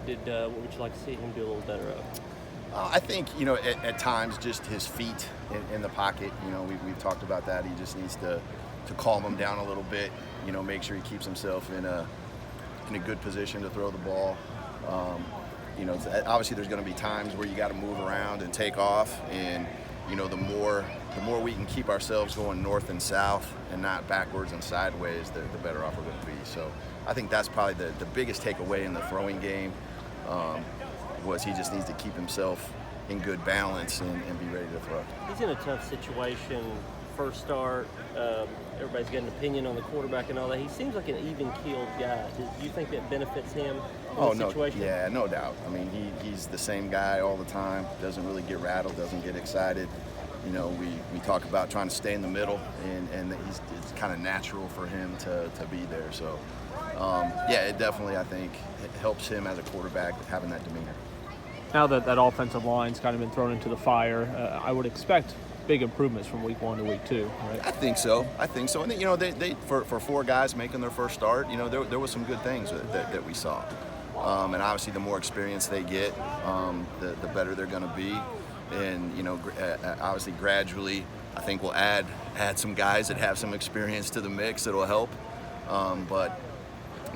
What would you like to see him do a little better of? I think, at times just his feet in the pocket, we've talked about that. He just needs to calm him down a little bit, make sure he keeps himself in a good position to throw the ball. Obviously there's going to be times where you got to move around and take off, and the more we can keep ourselves going north and south and not backwards and sideways, the better off we're going to be. So I think that's probably the biggest takeaway in the throwing game, was he just needs to keep himself in good balance and be ready to throw. He's in a tough situation. First start, everybody's got an opinion on the quarterback and all that. He seems like an even-keeled guy. Do you think that benefits him in the situation? Yeah, no doubt. I mean, he's the same guy all the time. Doesn't really get rattled, doesn't get excited. We talk about trying to stay in the middle, and it's kind of natural for him to be there. So, it definitely, I think, it helps him as a quarterback having that demeanor. Now that offensive line's kind of been thrown into the fire, I would expect big improvements from week 1 to week 2, right? I think so. And they for 4 guys making their first start, there was some good things that we saw. And obviously, the more experience they get, the better they're going to be. And obviously, gradually, I think we'll add some guys that have some experience to the mix that'll help. But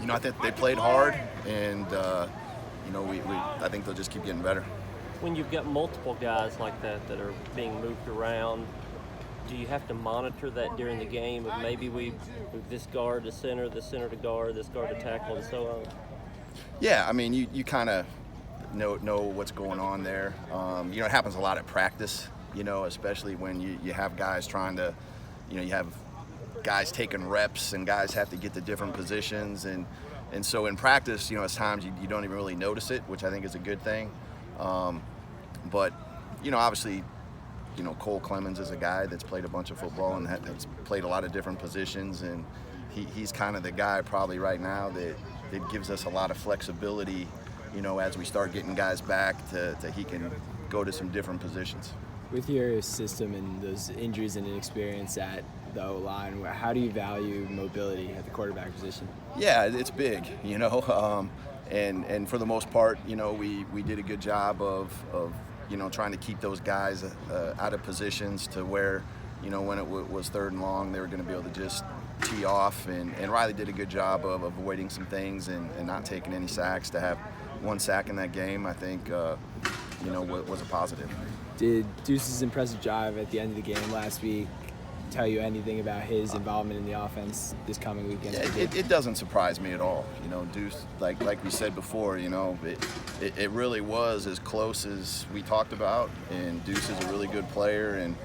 I think they played hard, and I think they'll just keep getting better. When you've got multiple guys like that are being moved around, do you have to monitor that during the game? Of maybe we move this guard to center, this center to guard, this guard to tackle, and so on? Yeah, I mean, you kind of know what's going on there. It happens a lot at practice, especially when you have guys trying to, you have guys taking reps and guys have to get to different positions. And so in practice, at times you don't even really notice it, which I think is a good thing. But obviously, Cole Clemens is a guy that's played a bunch of football and has played a lot of different positions, and he's kind of the guy probably right now that gives us a lot of flexibility, as we start getting guys back to he can go to some different positions. With your system and those injuries and inexperience at the O-line, how do you value mobility at the quarterback position? Yeah, it's big, and for the most part, we did a good job of trying to keep those guys out of positions to where, when it was 3rd and long, they were going to be able to just tee off, and Riley did a good job of avoiding some things and not taking any sacks. To have 1 sack in that game, I think, was a positive. Did Deuce's impressive drive at the end of the game last week tell you anything about his involvement in the offense this coming weekend? It doesn't surprise me at all. Deuce, like we said before, it really was as close as we talked about, and Deuce is a really good player, and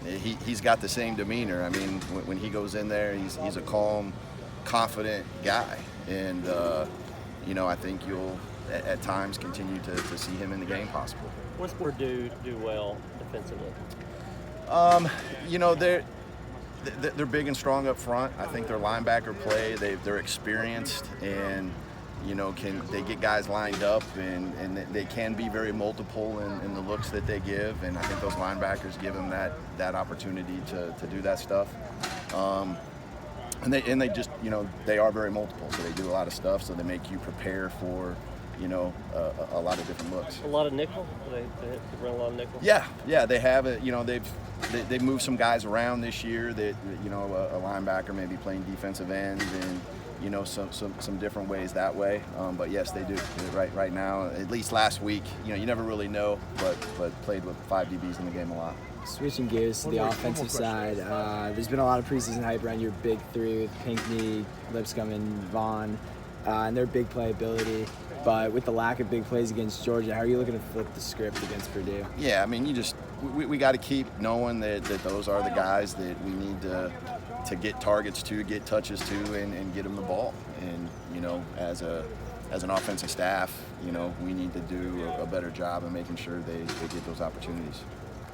he's got the same demeanor. I mean, when he goes in there, he's a calm, confident guy, and I think you'll at times continue to see him in the game possible. What's Purdue do well defensively? They're big and strong up front. I think their linebacker play, they're experienced, and they get guys lined up, and they can be very multiple in the looks that they give, and I think those linebackers give them that opportunity to do that stuff. And they just they are very multiple, so they do a lot of stuff, so they make you prepare for a lot of different looks. A lot of nickel? They run a lot of nickel? Yeah, they have it. They've moved some guys around this year that, a linebacker may be playing defensive end, and, some different ways that way. But yes, they do. Right now, at least last week, you never really know, but played with 5 DBs in the game a lot. Switching gears to the offensive side, there's been a lot of preseason hype around your big 3 with Pinckney, Lipscomb, and Vaughn, and their big playability. But with the lack of big plays against Georgia, how are you looking to flip the script against Purdue? Yeah, I mean, we got to keep knowing that those are the guys that we need to get targets to, get touches to, and get them the ball. And as an offensive staff, we need to do a better job of making sure they get those opportunities.